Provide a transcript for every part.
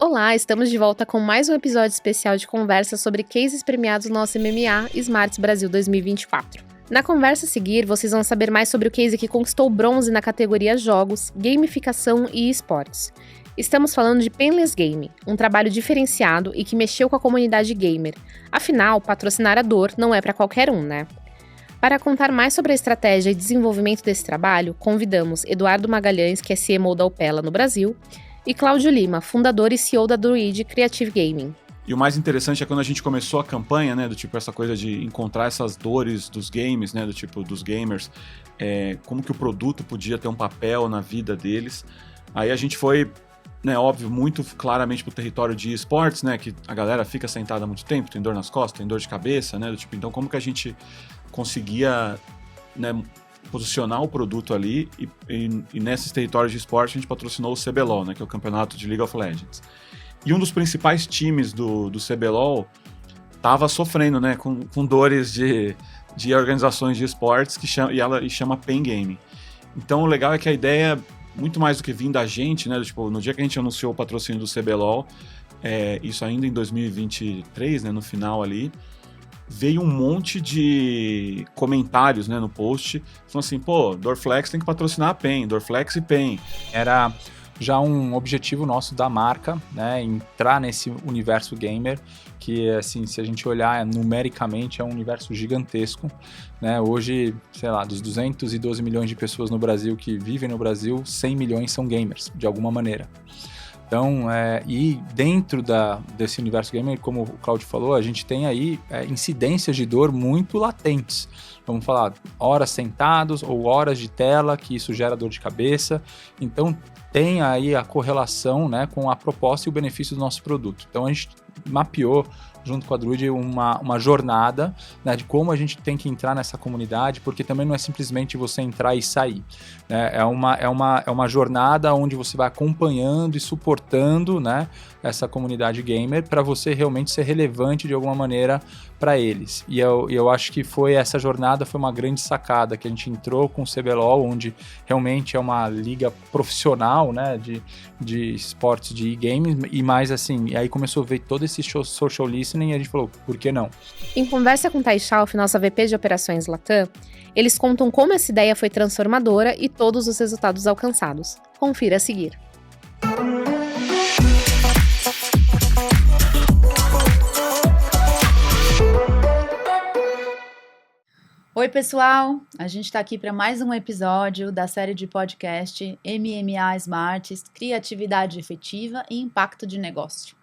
Olá, estamos de volta com mais um episódio especial de conversa sobre cases premiados no nosso MMA Smarts Brasil 2024. Na conversa a seguir, vocês vão saber mais sobre o case que conquistou bronze na categoria Jogos, Gamificação e Esportes. Estamos falando de Painless Game, um trabalho diferenciado e que mexeu com a comunidade gamer. Afinal, patrocinar a dor não é para qualquer um, né? Para contar mais sobre a estratégia e desenvolvimento desse trabalho, convidamos Eduardo Magalhães, que é CMO da Opela no Brasil, e Cláudio Lima, fundador e CEO da Druid Creative Gaming. E o mais interessante é quando a gente começou a campanha, né, do tipo essa coisa de encontrar essas dores dos games, né, do tipo dos gamers, como que o produto podia ter um papel na vida deles. Aí a gente foi, né, óbvio, muito claramente pro território de esportes, né, que a galera fica sentada há muito tempo, tem dor nas costas, tem dor de cabeça, né, do tipo, então como que a gente conseguia, né, posicionar o produto ali e nesses territórios de esporte a gente patrocinou o CBLOL, né, que é o campeonato de League of Legends. E um dos principais times do CBLOL estava sofrendo, né, com dores de organizações de esportes que chama Pain Game. Então o legal é que a ideia, muito mais do que vir da gente, né, tipo, no dia que a gente anunciou o patrocínio do CBLOL, isso ainda em 2023, né, no final ali, veio um monte de comentários, né, no post, falando assim, pô, Dorflex tem que patrocinar a PEN, Dorflex e PEN. Era já um objetivo nosso da marca, né, entrar nesse universo gamer, que, assim, se a gente olhar numericamente, é um universo gigantesco, né, hoje, sei lá, dos 212 milhões de pessoas no Brasil que vivem no Brasil, 100 milhões são gamers, de alguma maneira. Então, e dentro desse universo gamer, como o Claudio falou, a gente tem aí incidências de dor muito latentes. Vamos falar, horas sentados ou horas de tela, que isso gera dor de cabeça. Então, tem aí a correlação, né, com a proposta e o benefício do nosso produto. Então, a gente mapeou, junto com a Druid, uma jornada, né, de como a gente tem que entrar nessa comunidade, porque também não é simplesmente você entrar e sair, né? É uma jornada onde você vai acompanhando e suportando, né, essa comunidade gamer para você realmente ser relevante de alguma maneira para eles. E eu acho que essa jornada foi uma grande sacada, que a gente entrou com o CBLOL, onde realmente é uma liga profissional, né, de esportes de e-games, e mais assim, e aí começou a ver todo esse social listening e a gente falou, por que não? Em conversa com Thay Schauf, nossa VP de Operações Latam, eles contam como essa ideia foi transformadora e todos os resultados alcançados. Confira a seguir. Oi, pessoal! A gente está aqui para mais um episódio da série de podcast MMA Smarts, Criatividade Efetiva e Impacto de Negócio.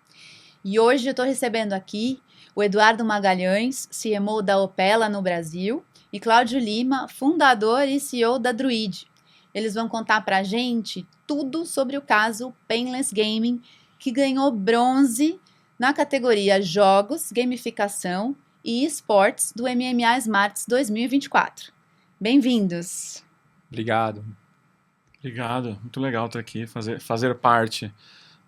E hoje eu estou recebendo aqui o Eduardo Magalhães, CMO da Opela no Brasil, e Cláudio Lima, fundador e CEO da Druid. Eles vão contar para a gente tudo sobre o caso Painless Gaming, que ganhou bronze na categoria Jogos, Gamificação e Esportes do MMA Smarts 2024. Bem-vindos! Obrigado. Obrigado, muito legal estar aqui, fazer parte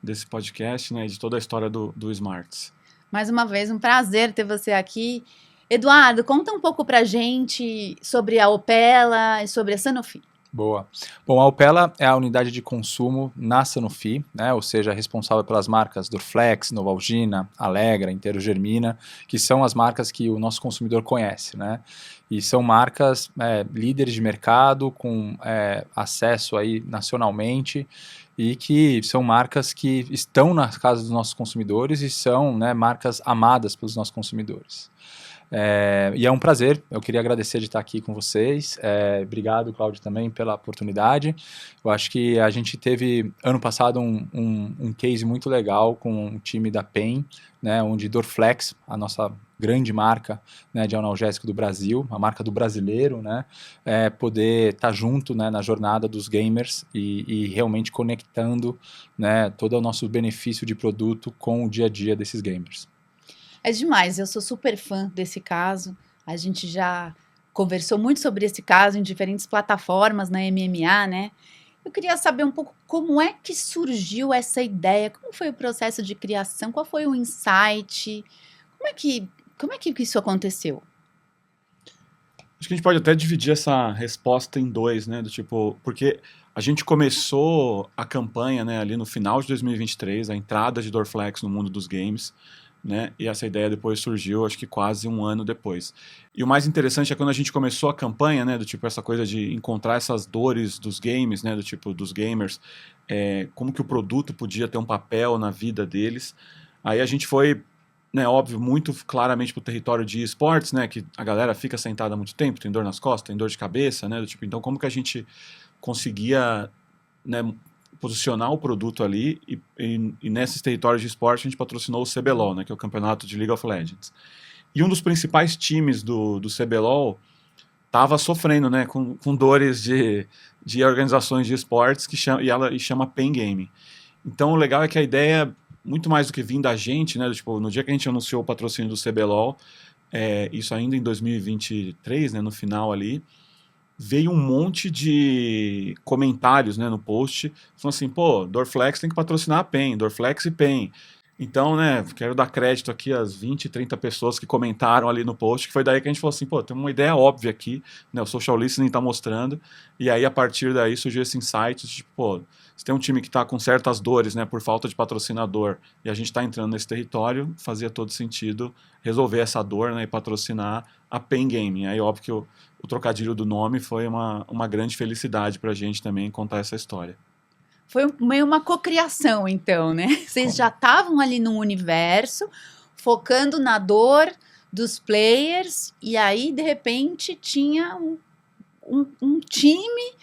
desse podcast, né, de toda a história do Smarts. Mais uma vez, um prazer ter você aqui. Eduardo, conta um pouco pra gente sobre a Opela e sobre a Sanofi. Boa. Bom, a Opela é a unidade de consumo na Sanofi, né, ou seja, responsável pelas marcas Dorflex, Novalgina, Allegra, Interogermina, que são as marcas que o nosso consumidor conhece, né, e são marcas líderes de mercado, com acesso aí nacionalmente, e que são marcas que estão nas casas dos nossos consumidores e são, né, marcas amadas pelos nossos consumidores. E é um prazer, eu queria agradecer de estar aqui com vocês, obrigado, Cláudio, também pela oportunidade. Eu acho que a gente teve, ano passado, um case muito legal com o time da PEN, né, onde Dorflex, a nossa grande marca, né, de analgésico do Brasil, a marca do brasileiro, né, poder estar junto, né, na jornada dos gamers e realmente conectando, né, todo o nosso benefício de produto com o dia a dia desses gamers. É demais, eu sou super fã desse caso, a gente já conversou muito sobre esse caso em diferentes plataformas na MMA, né? Eu queria saber um pouco como é que surgiu essa ideia, como foi o processo de criação, qual foi o insight, como é que isso aconteceu? Acho que a gente pode até dividir essa resposta em dois, né, do tipo, porque A gente começou a campanha, né, ali no final de 2023, a entrada de Dorflex no mundo dos games, né, e essa ideia depois surgiu, acho que quase um ano depois. E o mais interessante é quando a gente começou a campanha, né, do tipo essa coisa de encontrar essas dores dos games, né, do tipo dos gamers, como que o produto podia ter um papel na vida deles. Aí a gente foi, né, óbvio, muito claramente para o território de esportes, né, que a galera fica sentada há muito tempo, tem dor nas costas, tem dor de cabeça, né, do tipo, então como que a gente conseguia, né, posicionar o produto ali e nesses territórios de esporte a gente patrocinou o CBLOL, né, que é o campeonato de League of Legends. E um dos principais times do CBLOL estava sofrendo, né, com dores de organizações de esportes e chama Pain Gaming. Então o legal é que a ideia, muito mais do que vir da gente, né, tipo, no dia que a gente anunciou o patrocínio do CBLOL, isso ainda em 2023, né, no final ali, veio um monte de comentários, né, no post, falando assim, pô, Dorflex tem que patrocinar a PEN, Dorflex e PEN. Então, né, quero dar crédito aqui às 20, 30 pessoas que comentaram ali no post, que foi daí que a gente falou assim, pô, tem uma ideia óbvia aqui, né, o social listening tá mostrando, e aí a partir daí surgiu esse insight, tipo, pô, se tem um time que tá com certas dores, né, por falta de patrocinador, e a gente tá entrando nesse território, fazia todo sentido resolver essa dor, né, e patrocinar a Pain Gaming. Aí, óbvio que o trocadilho do nome foi uma grande felicidade pra gente também contar essa história. Foi meio uma cocriação, então, né? Vocês já estavam ali no universo, focando na dor dos players, e aí, de repente, tinha um time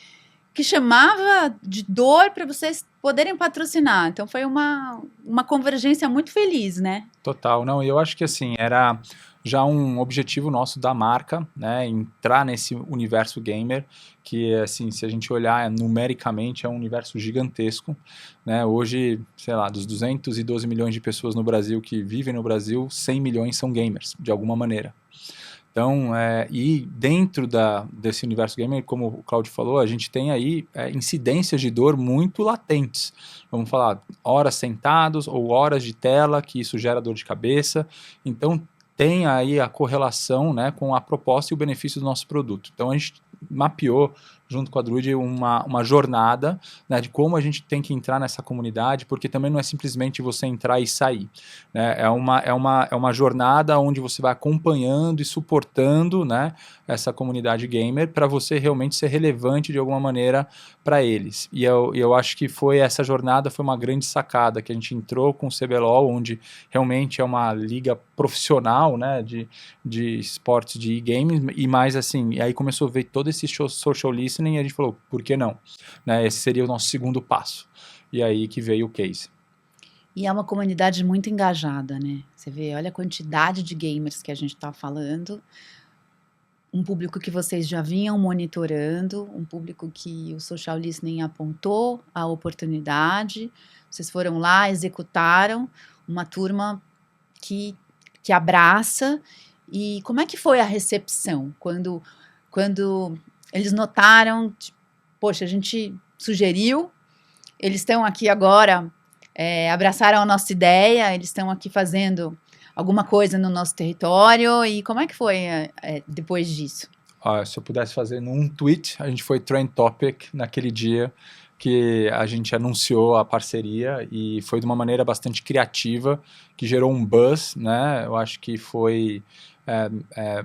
que chamava de dor para vocês poderem patrocinar. Então, foi uma convergência muito feliz, né? Total, não, e eu acho que assim, era já um objetivo nosso da marca, né, entrar nesse universo gamer, que assim, se a gente olhar numericamente é um universo gigantesco, né, hoje, sei lá, dos 212 milhões de pessoas no Brasil que vivem no Brasil, 100 milhões são gamers, de alguma maneira. Então, e dentro desse universo gamer, como o Claudio falou, a gente tem aí incidências de dor muito latentes. Vamos falar, horas sentados ou horas de tela, que isso gera dor de cabeça. Então, tem aí a correlação, né, com a proposta e o benefício do nosso produto. Então, a gente mapeou, junto com a Druid, uma jornada, né, de como a gente tem que entrar nessa comunidade, porque também não é simplesmente você entrar e sair, né, é uma jornada onde você vai acompanhando e suportando, né, essa comunidade gamer para você realmente ser relevante de alguma maneira para eles. E eu acho que essa jornada foi uma grande sacada, que a gente entrou com o CBLOL, onde realmente é uma liga profissional, né, de esportes de e-games, e mais assim, e aí começou a ver todo esse social listening e a gente falou, por que não? Né, esse seria o nosso segundo passo. E aí que veio o case. E é uma comunidade muito engajada, né? Você vê, olha a quantidade de gamers que a gente está falando, um público que vocês já vinham monitorando, um público que o social listening apontou a oportunidade, vocês foram lá, executaram, uma turma que abraça. E como é que foi a recepção quando eles notaram, tipo, poxa, a gente sugeriu, eles estão aqui agora, abraçaram a nossa ideia, eles estão aqui fazendo alguma coisa no nosso território, e como é que foi depois disso? Se eu pudesse fazer num tweet, a gente foi trend topic naquele dia que a gente anunciou a parceria e foi de uma maneira bastante criativa, que gerou um buzz, né? Eu acho que foi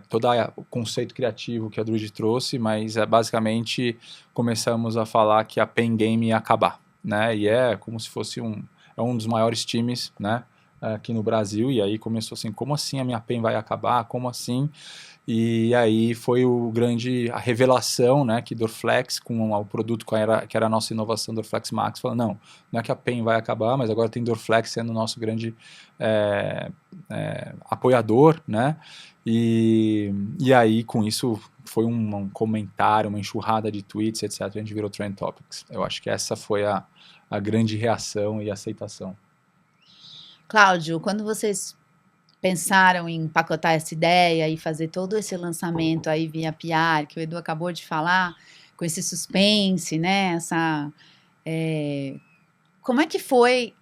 todo o conceito criativo que a Druid trouxe, mas basicamente começamos a falar que a Pain Game ia acabar, né? E é como se fosse um dos maiores times, né, aqui no Brasil, e aí começou assim, como assim a minha PEN vai acabar, como assim? E aí foi a revelação, né, que Dorflex, com o produto que era a nossa inovação Dorflex Max, falou, não é que a PEN vai acabar, mas agora tem Dorflex sendo o nosso grande apoiador, né, e aí com isso foi um comentário, uma enxurrada de tweets, etc, a gente virou Trend Topics. Eu acho que essa foi a grande reação e aceitação. Cláudio, quando vocês pensaram em empacotar essa ideia e fazer todo esse lançamento aí via PR, que o Edu acabou de falar, com esse suspense, né, como é que foi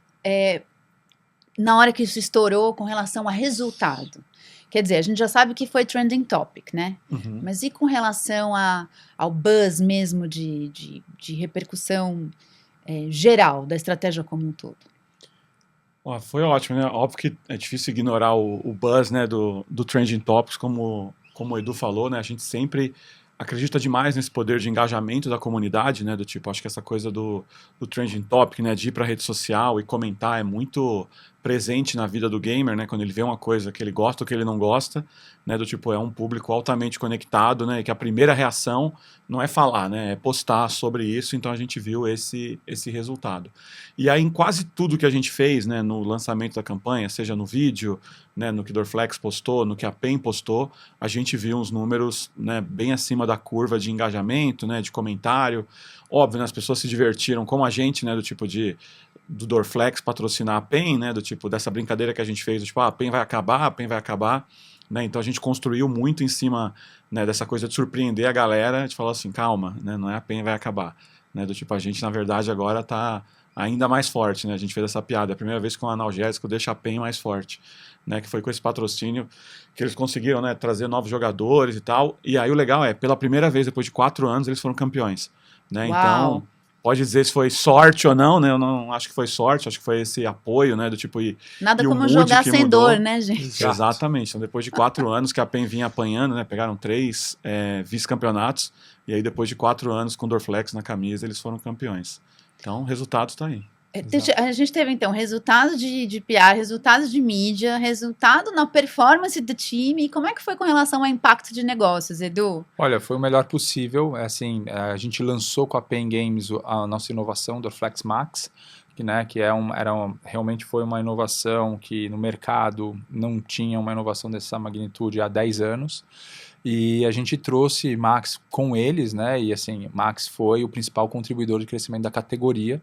na hora que isso estourou com relação a resultado? Quer dizer, a gente já sabe que foi trending topic, né? Uhum. Mas e com relação ao buzz mesmo de repercussão geral da estratégia como um todo? Ó, foi ótimo, né? Óbvio que é difícil ignorar o buzz, né, do Trending Topics, como o Edu falou, né? A gente sempre acredita demais nesse poder de engajamento da comunidade, né? Do tipo, acho que essa coisa do Trending Topic, né? De ir para rede social e comentar é muito presente na vida do gamer, né? Quando ele vê uma coisa que ele gosta ou que ele não gosta, né? Do tipo, é um público altamente conectado, né? E que a primeira reação não é falar, né? É postar sobre isso. Então a gente viu esse resultado. E aí em quase tudo que a gente fez, né? No lançamento da campanha, seja no vídeo, né? No que Dorflex postou, no que a PEN postou, a gente viu uns números, né? Bem acima da curva de engajamento, né? De comentário. Óbvio, né? As pessoas se divertiram com a gente, né? Do tipo do Dorflex patrocinar a PEN, né, do tipo, dessa brincadeira que a gente fez, do tipo, a PEN vai acabar, né, então a gente construiu muito em cima, né, dessa coisa de surpreender a galera, a gente falou assim, calma, né, não é a PEN vai acabar, né, do tipo, a gente, na verdade, agora tá ainda mais forte, né, a gente fez essa piada, é a primeira vez que um analgésico deixa a PEN mais forte, né, que foi com esse patrocínio que eles conseguiram, né, trazer novos jogadores e tal, e aí o legal é, pela primeira vez, depois de 4 anos, eles foram campeões, né, Uau. Então... Pode dizer se foi sorte ou não, né? Eu não acho que foi sorte, acho que foi esse apoio, né? Do tipo, Nada e como o mood jogar que sem mudou. dor, né, gente? Exato. Exatamente. Então, depois de 4 anos que a PEN vinha apanhando, né? Pegaram 3 vice-campeonatos. E aí, depois de 4 anos com o Dorflex na camisa, eles foram campeões. Então, o resultado está aí. A gente teve, então, resultados de PR, resultados de mídia, resultado na performance do time. E como é que foi com relação ao impacto de negócios, Edu? Olha, foi o melhor possível. Assim, a gente lançou com a PEN Games a nossa inovação do Flex Max, que realmente foi uma inovação que no mercado não tinha uma inovação dessa magnitude há 10 anos. E a gente trouxe Max com eles, né? E assim, Max foi o principal contribuidor de crescimento da categoria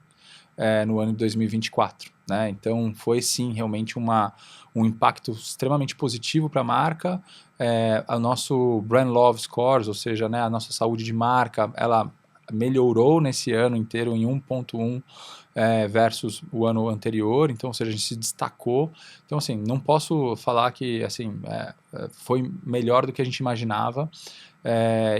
no ano de 2024, né? Então foi sim realmente um impacto extremamente positivo para a marca. O nosso brand love scores, ou seja, né, a nossa saúde de marca, ela melhorou nesse ano inteiro em 1.1 versus o ano anterior, então, ou seja, a gente se destacou. Então, assim, não posso falar que assim foi melhor do que a gente imaginava.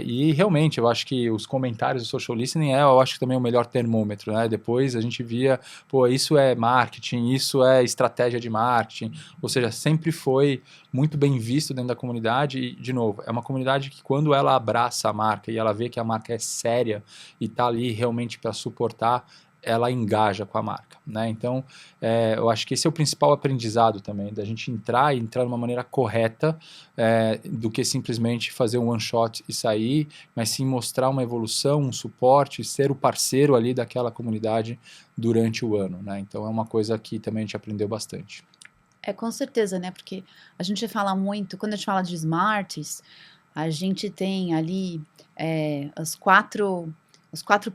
E realmente eu acho que os comentários do social listening eu acho que também o melhor termômetro, né? Depois a gente via, pô, isso é marketing, isso é estratégia de marketing, ou seja, sempre foi muito bem visto dentro da comunidade e, de novo, é uma comunidade que quando ela abraça a marca e ela vê que a marca é séria e tá ali realmente para suportar, ela engaja com a marca, né? Então, eu acho que esse é o principal aprendizado também, da gente entrar de uma maneira correta, do que simplesmente fazer um one shot e sair, mas sim mostrar uma evolução, um suporte, ser o parceiro ali daquela comunidade durante o ano, né? Então, é uma coisa que também a gente aprendeu bastante. Com certeza, né? Porque a gente fala muito, quando a gente fala de Smarts, a gente tem ali os quatro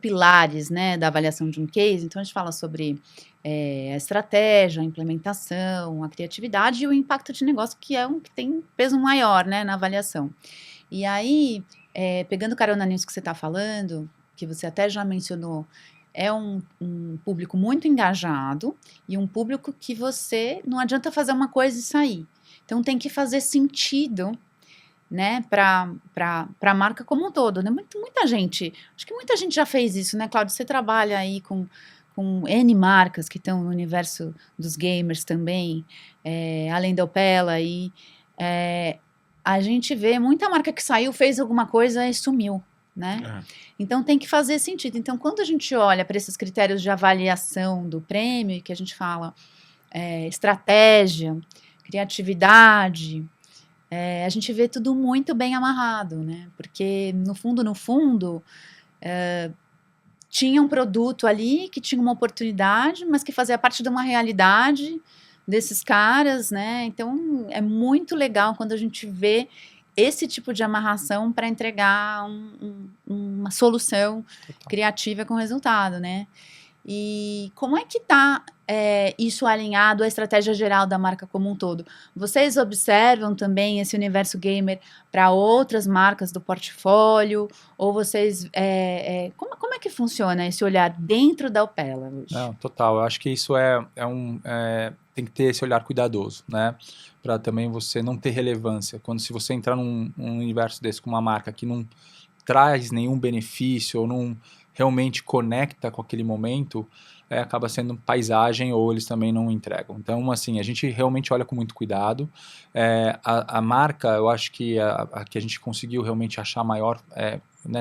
pilares, né, da avaliação de um case. Então, a gente fala sobre a estratégia, a implementação, a criatividade e o impacto de negócio, que é que tem peso maior, né, na avaliação. E aí, pegando carona nisso que você está falando, que você até já mencionou, é um público muito engajado e um público que você não adianta fazer uma coisa e sair. Então, tem que fazer sentido, né, para a marca como um todo, né? Muita gente, acho que muita gente já fez isso, né, Cláudio? Você trabalha aí com N marcas que estão no universo dos gamers também, além da Opela, e a gente vê muita marca que saiu, fez alguma coisa e sumiu, né? Então tem que fazer sentido. Então, quando a gente olha para esses critérios de avaliação do prêmio, que a gente fala estratégia, criatividade, a gente vê tudo muito bem amarrado, né? Porque, no fundo, tinha um produto ali que tinha uma oportunidade, mas que fazia parte de uma realidade desses caras, né? Então, é muito legal quando a gente vê esse tipo de amarração para entregar uma solução criativa com resultado, né? E como é que está isso alinhado à estratégia geral da marca como um todo? Vocês observam também esse universo gamer para outras marcas do portfólio? Ou vocês... como é que funciona esse olhar dentro da Opela hoje? Não, total. Eu acho que isso tem que ter esse olhar cuidadoso, né? Para também você não ter relevância. Se você entrar num universo desse com uma marca que não traz nenhum benefício ou não realmente conecta com aquele momento, acaba sendo paisagem ou eles também não entregam. Então, assim, a gente realmente olha com muito cuidado. A marca, eu acho que a que a gente conseguiu realmente achar maior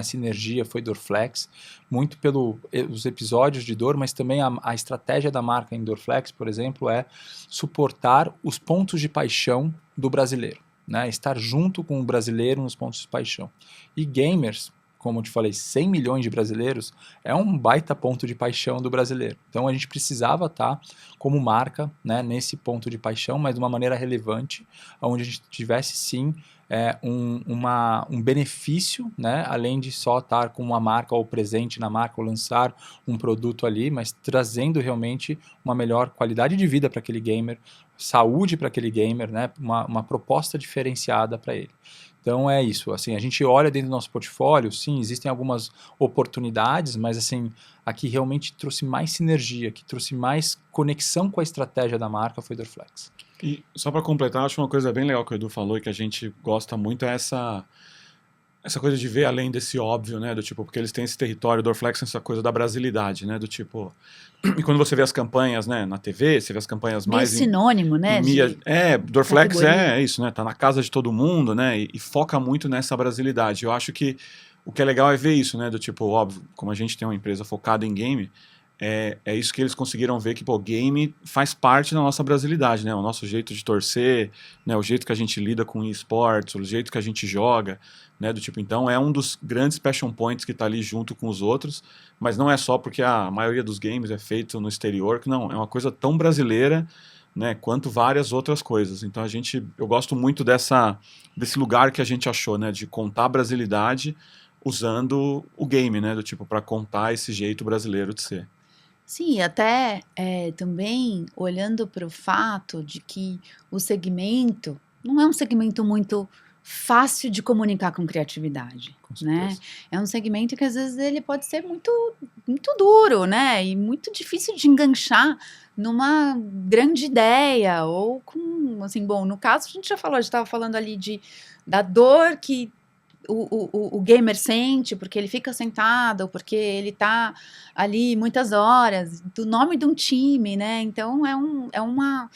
sinergia foi Dorflex, muito pelos episódios de dor, mas também a estratégia da marca em Dorflex, por exemplo, é suportar os pontos de paixão do brasileiro, né? Estar junto com o brasileiro nos pontos de paixão. E gamers, como eu te falei, 100 milhões de brasileiros, é um baita ponto de paixão do brasileiro. Então a gente precisava estar como marca, né, nesse ponto de paixão, mas de uma maneira relevante, onde a gente tivesse sim um benefício, né, além de só estar com uma marca ou presente na marca ou lançar um produto ali, mas trazendo realmente uma melhor qualidade de vida para aquele gamer, saúde para aquele gamer, né, uma proposta diferenciada para ele. Então é isso, assim, a gente olha dentro do nosso portfólio, sim, existem algumas oportunidades, mas assim, aqui realmente trouxe mais sinergia, que trouxe mais conexão com a estratégia da marca foi Dorflex. E só para completar, acho uma coisa bem legal que o Edu falou e que a gente gosta muito é essa coisa de ver além desse óbvio, né, do tipo, porque eles têm esse território, Dorflex, essa coisa da brasilidade, né, do tipo, e quando você vê as campanhas, né, na TV, você vê as campanhas meio mais... sinônimo, né? Dorflex categoria. é isso, né, tá na casa de todo mundo, né, e foca muito nessa brasilidade. Eu acho que o que é legal é ver isso, né, do tipo, óbvio, como a gente tem uma empresa focada em game, é isso que eles conseguiram ver que, pô, game faz parte da nossa brasilidade, né, o nosso jeito de torcer, né, o jeito que a gente lida com esportes, o jeito que a gente joga, né, do tipo, então é um dos grandes passion points que está ali junto com os outros, mas não é só porque a maioria dos games é feito no exterior, que não, é uma coisa tão brasileira, né, quanto várias outras coisas. Então eu gosto muito desse lugar que a gente achou, né, de contar a brasilidade usando o game, né, do tipo, para contar esse jeito brasileiro de ser. Sim, até também olhando para o fato de que o segmento não é um segmento muito fácil de comunicar com criatividade, Com né? certeza. É um segmento que às vezes ele pode ser muito, muito duro, né? E muito difícil de enganchar numa grande ideia ou com, assim, bom, no caso a gente já falou, a gente estava falando ali da dor que o gamer sente, porque ele fica sentado, porque ele tá ali muitas horas, do nome de um time, né? Então é uma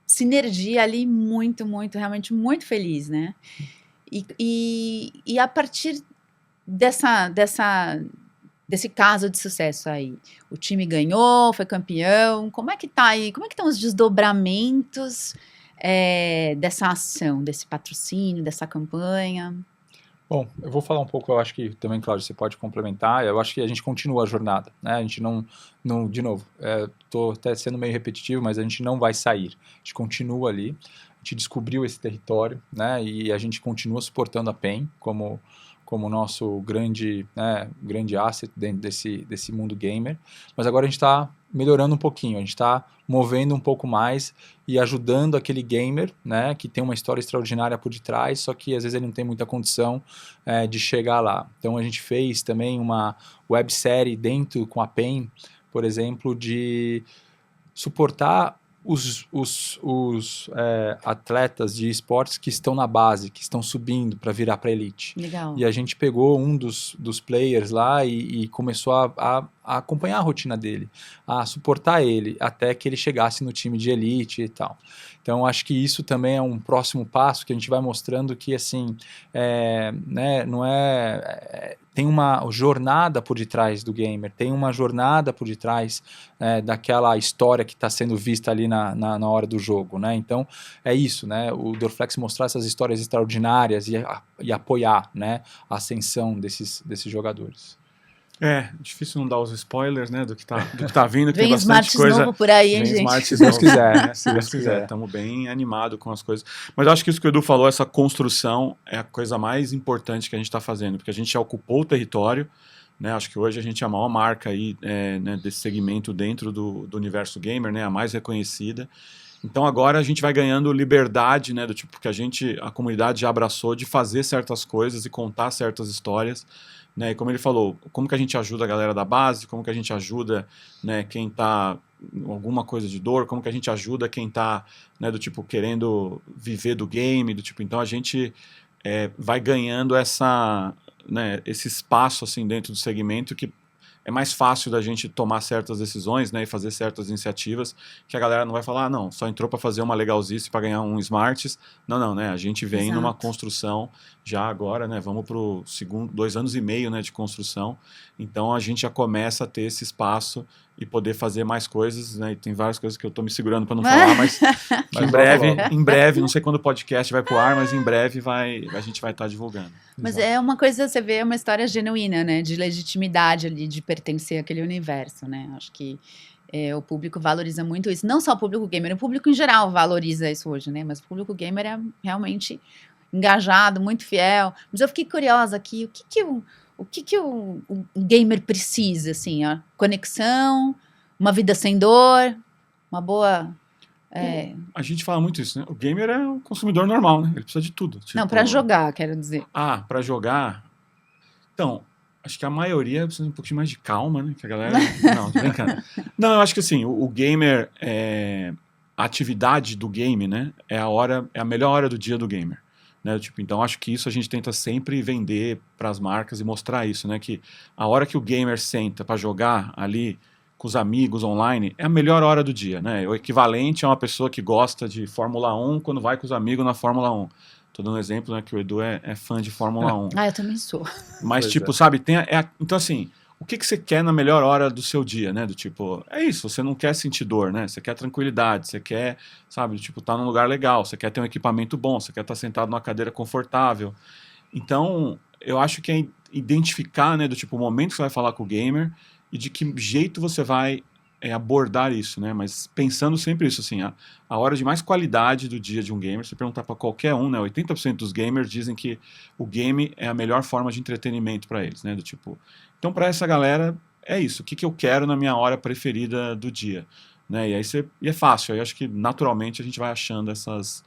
sinergia ali muito, muito, realmente muito feliz, né? E a partir desse caso de sucesso aí, o time ganhou, foi campeão, como é que tá aí? Como é que estão os desdobramentos dessa ação, desse patrocínio, dessa campanha? Bom, eu vou falar um pouco, eu acho que também, Cláudio, você pode complementar, eu acho que a gente continua a jornada, né, a gente não de novo, tô até sendo meio repetitivo, mas a gente não vai sair, a gente continua ali, a gente descobriu esse território, né, e a gente continua suportando a PEN como nosso grande asset dentro desse mundo gamer, mas agora a gente está melhorando um pouquinho, a gente está movendo um pouco mais e ajudando aquele gamer, né, que tem uma história extraordinária por detrás, só que às vezes ele não tem muita condição de chegar lá. Então a gente fez também uma websérie dentro com a PEN, por exemplo, de suportar os atletas de esportes que estão na base, que estão subindo para virar para elite. Legal. E a gente pegou um dos players lá e começou a acompanhar a rotina dele, a suportar ele até que ele chegasse no time de elite e tal. Então acho que isso também é um próximo passo que a gente vai mostrando que assim, tem uma jornada por detrás do gamer, tem uma jornada por detrás daquela história que está sendo vista ali na hora do jogo, né? Então é isso, né? O Dorflex mostrar essas histórias extraordinárias e apoiar, né, a ascensão desses jogadores. Difícil não dar os spoilers, né, do que tá vindo, que Vem tem bastante Smarts coisa. novo por aí, hein, Vem gente? Smarts Se Deus novo, quiser, né? Se Deus quiser. quiser. Estamos bem animados com as coisas. Mas eu acho que isso que o Edu falou, essa construção, é a coisa mais importante que a gente está fazendo, porque a gente já ocupou o território, né? Acho que hoje a gente é a maior marca aí, né, desse segmento dentro do universo gamer, né, a mais reconhecida. Então agora a gente vai ganhando liberdade, né, do tipo que a comunidade já abraçou de fazer certas coisas e contar certas histórias, né, e como ele falou, como que a gente ajuda a galera da base, como que a gente ajuda, né, quem está alguma coisa de dor, como que a gente ajuda quem tá, né, do tipo, querendo viver do game, do tipo, então a gente vai ganhando né, esse espaço, assim, dentro do segmento que é mais fácil da gente tomar certas decisões, né, e fazer certas iniciativas, que a galera não vai falar, não, só entrou para fazer uma legalzice para ganhar um Smarts. Não, né, a gente vem Exato. numa construção já agora, né, vamos para o segundo, 2 anos e meio, né, de construção, então a gente já começa a ter esse espaço e poder fazer mais coisas, né, e tem várias coisas que eu tô me segurando para não falar, mas em breve, não sei quando o podcast vai pro ar, mas em breve a gente vai estar divulgando. Mas é uma coisa, você vê, uma história genuína, né? De legitimidade ali, de pertencer àquele universo, né? Acho que o público valoriza muito isso. Não só o público gamer, o público em geral valoriza isso hoje, né? Mas o público gamer é realmente engajado, muito fiel. Mas eu fiquei curiosa aqui, o que o gamer precisa, assim, ó? Conexão, uma vida sem dor, uma boa... A gente fala muito isso, né? O gamer é um consumidor normal, né? Ele precisa de tudo. Tipo, Não, pra jogar, quero dizer. Pra jogar... Então, acho que a maioria precisa de um pouquinho mais de calma, né? Que a galera... Não, tô brincando. Não, eu acho que assim, o gamer... A atividade do game, né? É a melhor hora do dia do gamer. Né? Tipo, então, acho que isso a gente tenta sempre vender para as marcas e mostrar isso, né? Que a hora que o gamer senta para jogar ali com os amigos online é a melhor hora do dia, né? O equivalente a uma pessoa que gosta de Fórmula 1 quando vai com os amigos na Fórmula 1. Tô dando um exemplo, né? Que o Edu é fã de Fórmula 1. Ah, eu também sou. Mas, Pois tipo, sabe, então assim, o que você quer na melhor hora do seu dia, né? Do tipo, é isso, você não quer sentir dor, né? Você quer tranquilidade, você quer, sabe, tipo, tá num lugar legal, você quer ter um equipamento bom, você quer estar sentado numa cadeira confortável. Então, eu acho que é identificar, né, do tipo, o momento que você vai falar com o gamer e de que jeito você vai abordar isso, né? Mas pensando sempre isso, assim, a hora de mais qualidade do dia de um gamer, se perguntar para qualquer um, né? 80% dos gamers dizem que o game é a melhor forma de entretenimento para eles, né? Do tipo, então para essa galera é isso. O que eu quero na minha hora preferida do dia, né? E aí é fácil. Aí acho que naturalmente a gente vai achando essas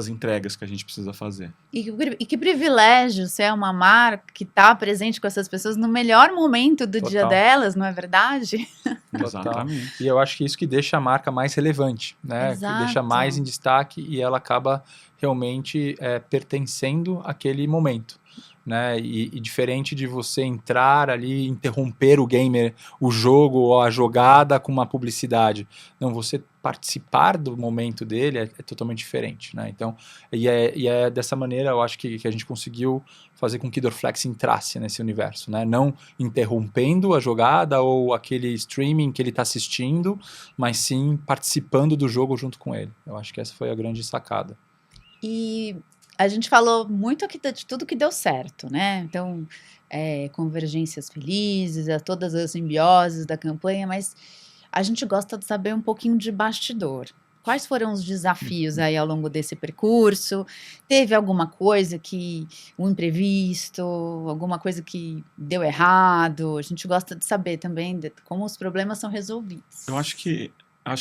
entregas que a gente precisa fazer. E que privilégio ser uma marca que está presente com essas pessoas no melhor momento do dia delas, não é verdade? Exatamente. E eu acho que isso que deixa a marca mais relevante, né? Exato. Que deixa mais em destaque e ela acaba realmente pertencendo àquele momento. Né? E diferente de você entrar ali, interromper o gamer, o jogo ou a jogada com uma publicidade. Não, você participar do momento dele é totalmente diferente. Né? Então, e é dessa maneira, eu acho que a gente conseguiu fazer com que Dorflex entrasse nesse universo. Né? Não interrompendo a jogada ou aquele streaming que ele está assistindo, mas sim participando do jogo junto com ele. Eu acho que essa foi a grande sacada. E a gente falou muito aqui de tudo que deu certo, né? Então, convergências felizes, todas as simbioses da campanha, mas a gente gosta de saber um pouquinho de bastidor. Quais foram os desafios aí ao longo desse percurso? Teve alguma coisa um imprevisto, alguma coisa que deu errado? A gente gosta de saber também como os problemas são resolvidos. Eu acho que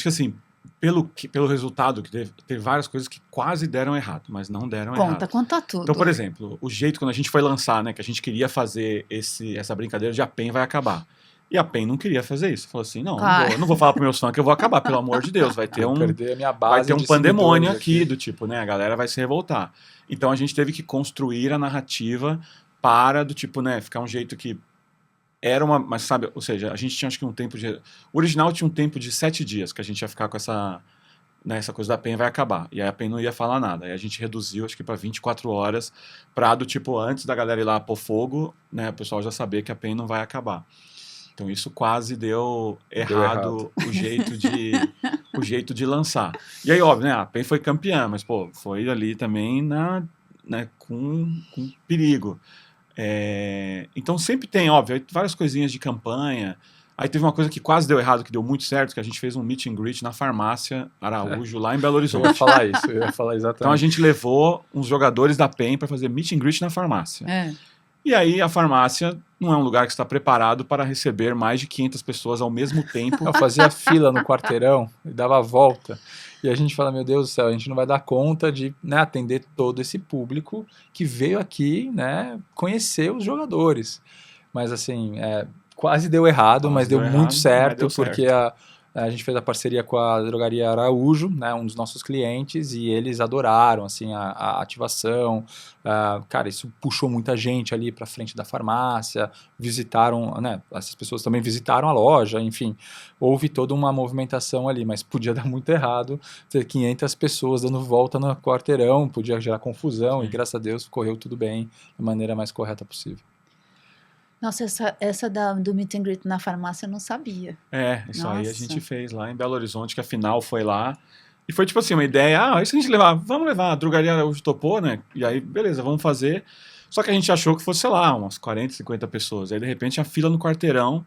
assim, pelo resultado, que teve várias coisas que quase deram errado, mas não deram errado. Conta tudo. Então, por exemplo, o jeito quando a gente foi lançar, né, que a gente queria fazer essa brincadeira de a PEN vai acabar. E a PEN não queria fazer isso. Falou assim, não vou falar para meus fãs que eu vou acabar, pelo amor de Deus, vai ter perder a minha base vai ter um pandemônio aqui, do tipo, né, a galera vai se revoltar. Então a gente teve que construir a narrativa para, do tipo, né, ficar um jeito que mas sabe, ou seja, a gente tinha acho que um tempo de... O original tinha um tempo de 7 dias que a gente ia ficar com essa coisa da PEN vai acabar. E aí a PEN não ia falar nada. Aí a gente reduziu, acho que para 24 horas, pra do tipo, antes da galera ir lá pôr fogo, né, o pessoal já saber que a PEN não vai acabar. Então isso quase deu errado. O jeito de lançar. E aí, óbvio, né, a PEN foi campeã, mas, pô, foi ali também com perigo. Então sempre tem, óbvio, várias coisinhas de campanha. Aí teve uma coisa que quase deu errado, que deu muito certo, que a gente fez um meet and greet na farmácia Araújo, lá em Belo Horizonte. Eu ia falar isso, eu ia falar exatamente. Então a gente levou uns jogadores da PEN para fazer meet and greet na farmácia. E aí a farmácia não é um lugar que está preparado para receber mais de 500 pessoas ao mesmo tempo. Eu fazia fila no quarteirão e dava a volta. E a gente fala, meu Deus do céu, a gente não vai dar conta de, né, atender todo esse público que veio aqui, né, conhecer os jogadores. Mas assim, quase deu errado, mas deu muito certo, porque A gente fez a parceria com a Drogaria Araújo, né, um dos nossos clientes, e eles adoraram assim, a ativação. Cara, isso puxou muita gente ali para frente da farmácia, visitaram, né, essas pessoas também visitaram a loja, enfim, houve toda uma movimentação ali, mas podia dar muito errado, ter 500 pessoas dando volta no quarteirão, podia gerar confusão, e graças a Deus correu tudo bem da maneira mais correta possível. Nossa, essa do meet and greet na farmácia eu não sabia. Isso aí a Nossa. gente fez lá em Belo Horizonte, que a final foi lá. E foi tipo assim, uma ideia, e se a gente levar, vamos levar, a Drogaria Araújo topou, né? E aí, beleza, vamos fazer. Só que a gente achou que fosse, sei lá, umas 40, 50 pessoas. Aí, de repente, a fila no quarteirão,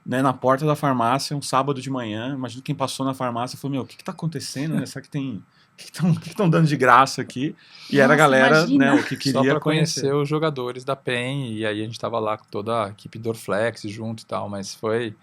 né, na porta da farmácia, um sábado de manhã. Imagina quem passou na farmácia e falou, meu, o que tá acontecendo, né? Será que tem... O que estão dando de graça aqui? E era a galera, imagina. né, o que queria Só para conhecer. conhecer os jogadores da PEN, e aí a gente tava lá com toda a equipe Dorflex junto e tal, mas foi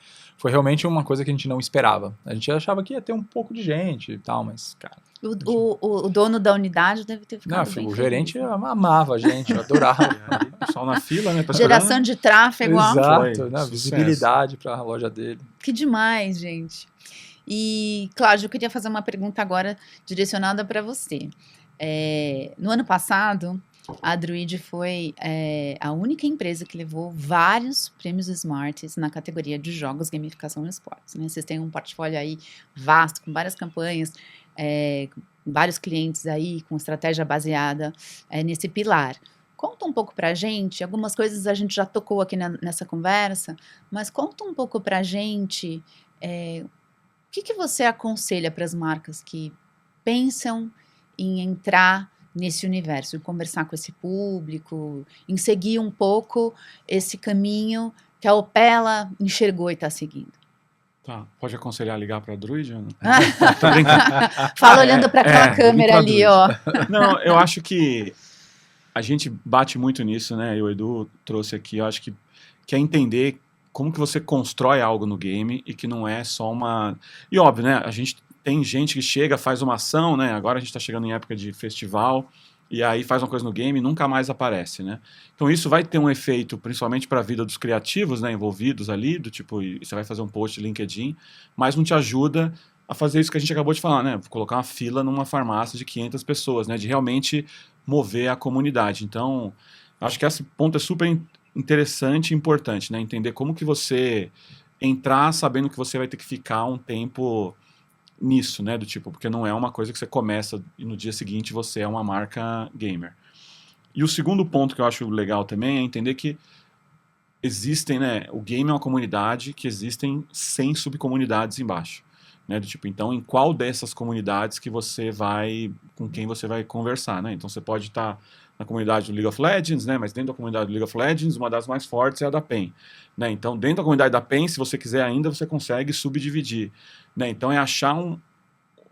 realmente uma coisa que a gente não esperava. A gente achava que ia ter um pouco de gente e tal, mas, cara... O dono da unidade deve ter ficado bem o feliz, gerente né? amava a gente, eu adorava. O pessoal na fila, né? Geração de tráfego alto. Exato, Foi, né, sucesso. visibilidade para a loja dele. Que demais, gente. E, Cláudio, eu queria fazer uma pergunta agora direcionada para você. No ano passado, a Druid foi a única empresa que levou vários prêmios Smarts na categoria de jogos, gamificação e esportes. Né? Vocês têm um portfólio aí vasto, com várias campanhas, vários clientes aí, com estratégia baseada nesse pilar. Conta um pouco pra gente, algumas coisas a gente já tocou aqui nessa conversa, mas conta um pouco pra gente o que você aconselha para as marcas que pensam em entrar nesse universo, em conversar com esse público, em seguir um pouco esse caminho que a Opela enxergou e está seguindo? Tá, pode aconselhar ligar para a Druid? Ou não? Tô brincando. Fala olhando para aquela câmera ali, ó. Não, eu acho que a gente bate muito nisso, né? E o Edu trouxe aqui, eu acho que é entender como que você constrói algo no game e que não é só uma... E óbvio, né? A gente tem gente que chega, faz uma ação, né? Agora a gente está chegando em época de festival e aí faz uma coisa no game e nunca mais aparece, né? Então isso vai ter um efeito, principalmente para a vida dos criativos, né? Envolvidos ali, do tipo, você vai fazer um post de LinkedIn, mas não te ajuda a fazer isso que a gente acabou de falar, né? Colocar uma fila numa farmácia de 500 pessoas, né? De realmente mover a comunidade. Então, acho que esse ponto é super interessante e importante, né? Entender como que você entrar sabendo que você vai ter que ficar um tempo nisso, né? Do tipo, porque não é uma coisa que você começa e no dia seguinte você é uma marca gamer. E o segundo ponto que eu acho legal também é entender que existem, né? O game é uma comunidade que existem 100 subcomunidades embaixo, né? Do tipo, então em qual dessas comunidades que você vai, com quem você vai conversar, né? Então você pode estar na comunidade do League of Legends, né? Mas dentro da comunidade do League of Legends, uma das mais fortes é a da PEN, né? Então, dentro da comunidade da PEN, se você quiser ainda, você consegue subdividir, né? Então, é achar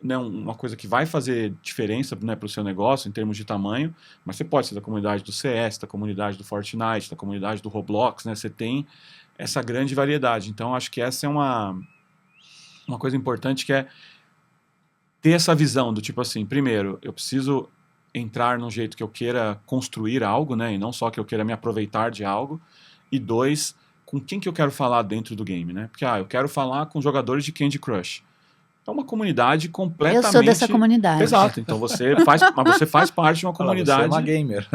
uma coisa que vai fazer diferença, né, para o seu negócio em termos de tamanho, mas você pode ser da comunidade do CS, da comunidade do Fortnite, da comunidade do Roblox, né? Você tem essa grande variedade. Então, acho que essa é uma coisa importante, que é ter essa visão do tipo assim, primeiro, eu preciso entrar num jeito que eu queira construir algo, né, e não só que eu queira me aproveitar de algo, e dois, com quem que eu quero falar dentro do game, né, porque, eu quero falar com jogadores de Candy Crush. É uma comunidade completamente... Eu sou dessa comunidade. Exato, então você faz parte de uma comunidade... Você é uma gamer.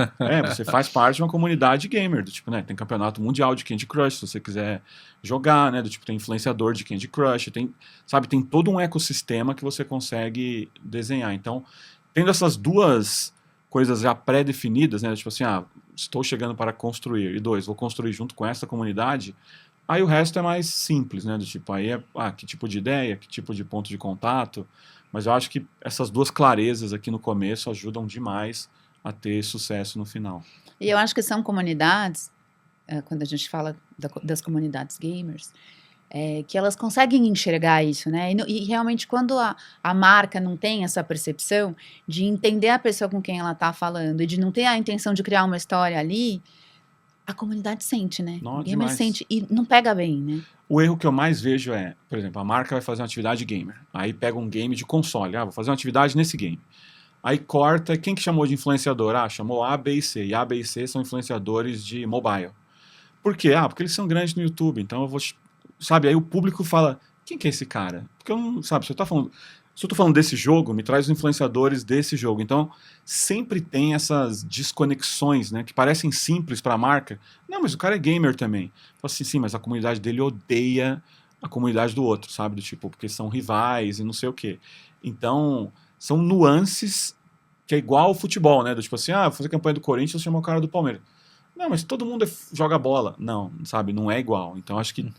Você faz parte de uma comunidade gamer, do tipo, né, tem campeonato mundial de Candy Crush, se você quiser jogar, né, do tipo, tem influenciador de Candy Crush, tem todo um ecossistema que você consegue desenhar. Então, tendo essas duas coisas já pré-definidas, né, tipo assim, estou chegando para construir, e dois, vou construir junto com essa comunidade, aí o resto é mais simples, né, do tipo, aí que tipo de ideia, que tipo de ponto de contato, mas eu acho que essas duas clarezas aqui no começo ajudam demais a ter sucesso no final. E eu acho que são comunidades, quando a gente fala das comunidades gamers, que elas conseguem enxergar isso, né? E realmente quando a marca não tem essa percepção de entender a pessoa com quem ela está falando e de não ter a intenção de criar uma história ali, a comunidade sente, né? Não, o gamer demais. sente e não pega bem, né? O erro que eu mais vejo é, por exemplo, a marca vai fazer uma atividade gamer, aí pega um game de console, vou fazer uma atividade nesse game. Aí corta, quem que chamou de influenciador? Chamou A, B e C, e A, B e C são influenciadores de mobile. Por quê? Porque eles são grandes no YouTube, então eu vou... Sabe, aí o público fala, quem que é esse cara? Porque eu não, sabe, se eu tô falando desse jogo, me traz os influenciadores desse jogo. Então, sempre tem essas desconexões, né, que parecem simples para a marca. Não, mas o cara é gamer também. Fala assim, sim, mas a comunidade dele odeia a comunidade do outro, sabe? Do tipo, porque são rivais e não sei o quê. Então, são nuances que é igual ao futebol, né? Do tipo assim, vou fazer campanha do Corinthians, chamar o cara do Palmeiras. Não, mas todo mundo joga bola. Não, sabe? Não é igual. Então, acho que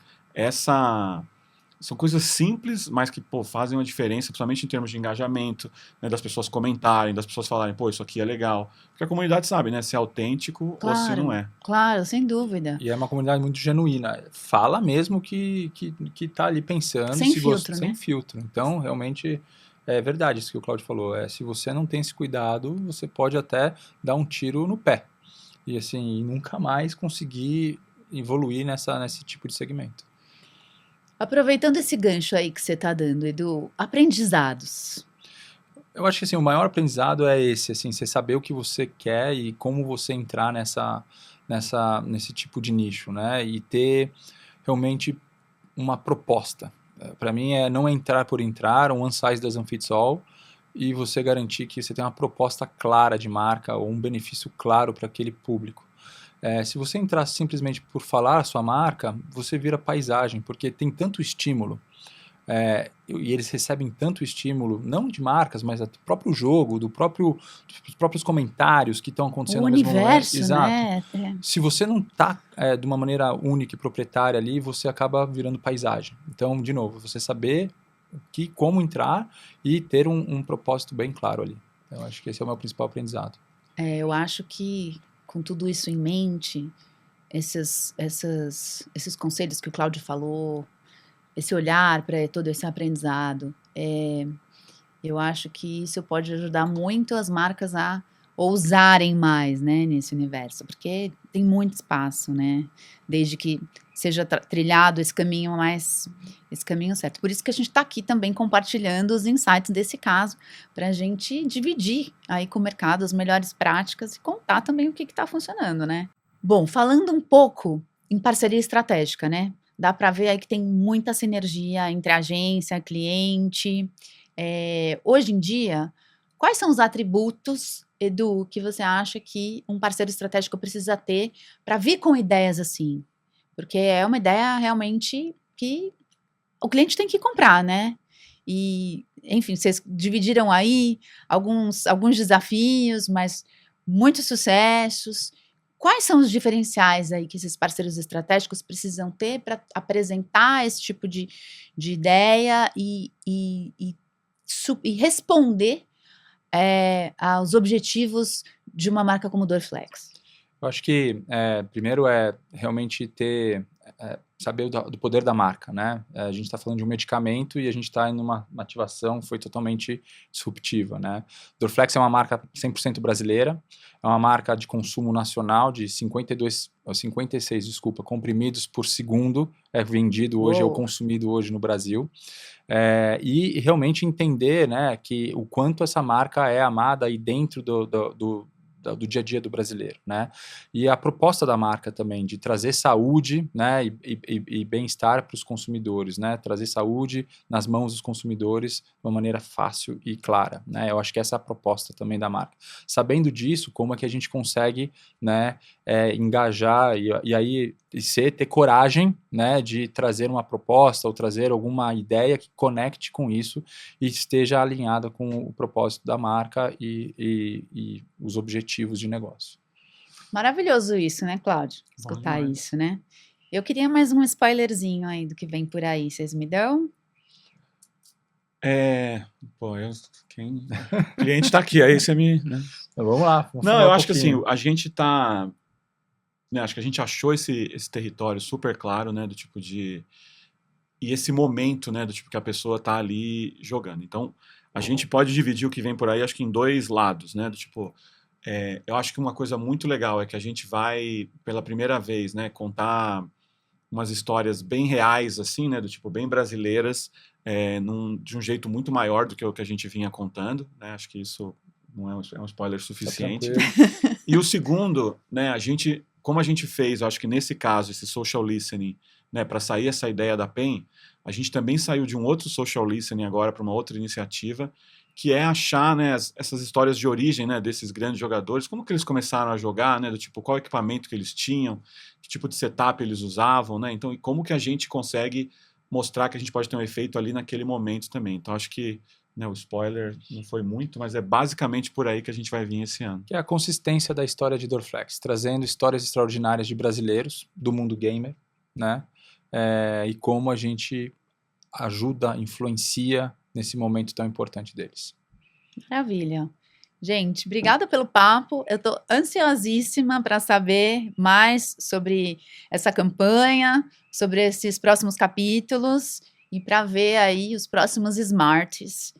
são coisas simples, mas que, pô, fazem uma diferença, principalmente em termos de engajamento, né, das pessoas comentarem, das pessoas falarem, pô, isso aqui é legal. Porque a comunidade sabe, né, se é autêntico ou se não é. Claro, sem dúvida. E é uma comunidade muito genuína. Fala mesmo que tá ali pensando. Sem filtro, né? Sem filtro. Então, realmente, é verdade isso que o Claudio falou. Se você não tem esse cuidado, você pode até dar um tiro no pé. E assim, nunca mais conseguir evoluir nesse tipo de segmento. Aproveitando esse gancho aí que você está dando, Edu, aprendizados. Eu acho que assim, o maior aprendizado é esse, assim, você saber o que você quer e como você entrar nesse tipo de nicho, né? E ter realmente uma proposta. Para mim, não entrar por entrar, um one size doesn't fit all, e você garantir que você tem uma proposta clara de marca ou um benefício claro para aquele público. Se você entrar simplesmente por falar a sua marca, você vira paisagem, porque tem tanto estímulo, e eles recebem tanto estímulo, não de marcas, mas do próprio jogo, dos próprios comentários que estão acontecendo no mesmo universo, Exato. Né? Se você não está de uma maneira única e proprietária ali, você acaba virando paisagem. Então, de novo, você saber como entrar e ter um propósito bem claro ali. Eu acho que esse é o meu principal aprendizado. Eu acho que com tudo isso em mente, esses conselhos que o Cláudio falou, esse olhar para todo esse aprendizado, eu acho que isso pode ajudar muito as marcas a ousarem mais, né, nesse universo, porque tem muito espaço, né, desde que seja trilhado esse caminho certo. Por isso que a gente está aqui também compartilhando os insights desse caso, para a gente dividir aí com o mercado as melhores práticas e contar também o que está funcionando, né. Bom, falando um pouco em parceria estratégica, né, dá para ver aí que tem muita sinergia entre agência, cliente. Hoje em dia, quais são os atributos, Edu, que você acha que um parceiro estratégico precisa ter para vir com ideias assim? Porque é uma ideia realmente que o cliente tem que comprar, né? E, enfim, vocês dividiram aí alguns desafios, mas muitos sucessos. Quais são os diferenciais aí que esses parceiros estratégicos precisam ter para apresentar esse tipo de ideia e responder aos objetivos de uma marca como Dorflex? Eu acho que primeiro realmente saber do poder da marca, né? A gente está falando de um medicamento e a gente está em uma ativação que foi totalmente disruptiva, né? Dorflex é uma marca 100% brasileira, é uma marca de consumo nacional de 56 comprimidos por segundo é vendido hoje, ou consumido hoje no Brasil. E realmente entender, né, que o quanto essa marca é amada aí dentro do dia a dia do brasileiro, né? E a proposta da marca também de trazer saúde, né, e bem-estar para os consumidores, né? Trazer saúde nas mãos dos consumidores de uma maneira fácil e clara, né? Eu acho que essa é a proposta também da marca. Sabendo disso, como é que a gente consegue, né, engajar e aí ter coragem, né, de trazer uma proposta ou trazer alguma ideia que conecte com isso e esteja alinhada com o propósito da marca e os objetivos de negócio. Maravilhoso isso, né, Cláudio? Escutar isso, né? Eu queria mais um spoilerzinho aí do que vem por aí. Vocês me dão? O cliente tá aqui, aí você me... Né? Então, vamos lá. Não, eu acho que assim, a gente tá... Né, acho que a gente achou esse território super claro, né, do tipo de... E esse momento, né, do tipo que a pessoa tá ali jogando. Então, a gente pode dividir o que vem por aí, acho que em dois lados, né, do tipo... eu acho que uma coisa muito legal é que a gente vai, pela primeira vez, né, contar umas histórias bem reais, assim, né, do tipo, bem brasileiras, de um jeito muito maior do que o que a gente vinha contando, né, acho que isso não é um spoiler suficiente. E o segundo, né, como a gente fez, eu acho que nesse caso, esse social listening, né, para sair essa ideia da PEN, a gente também saiu de um outro social listening agora para uma outra iniciativa, que é achar, né, essas histórias de origem, né, desses grandes jogadores, como que eles começaram a jogar, né, do tipo, qual equipamento que eles tinham, que tipo de setup eles usavam, né, então, e como que a gente consegue mostrar que a gente pode ter um efeito ali naquele momento também. Então, acho que, né, o spoiler não foi muito, mas é basicamente por aí que a gente vai vir esse ano. Que é a consistência da história de Dorflex, trazendo histórias extraordinárias de brasileiros, do mundo gamer, né, e como a gente ajuda, influencia nesse momento tão importante deles. Maravilha. Gente, obrigada pelo papo. Eu estou ansiosíssima para saber mais sobre essa campanha, sobre esses próximos capítulos e para ver aí os próximos Smarts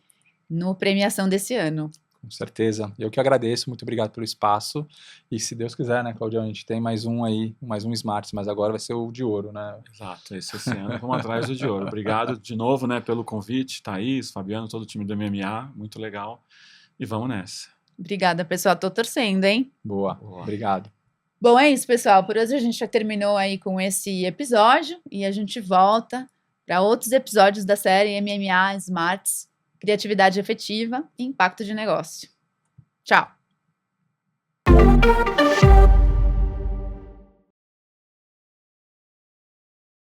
no premiação desse ano. Com certeza. Eu que agradeço, muito obrigado pelo espaço. E se Deus quiser, né, Claudião, a gente tem mais um aí, mais um Smarts, mas agora vai ser o de ouro, né? Exato, esse ano vamos atrás do de ouro. Obrigado de novo, né, pelo convite, Thaís, Fabiano, todo o time do MMA, muito legal. E vamos nessa. Obrigada, pessoal. Tô torcendo, hein? Boa. Obrigado. Bom, é isso, pessoal. Por hoje a gente já terminou aí com esse episódio e a gente volta para outros episódios da série MMA Smarts, Criatividade Efetiva e Impacto de Negócio. Tchau!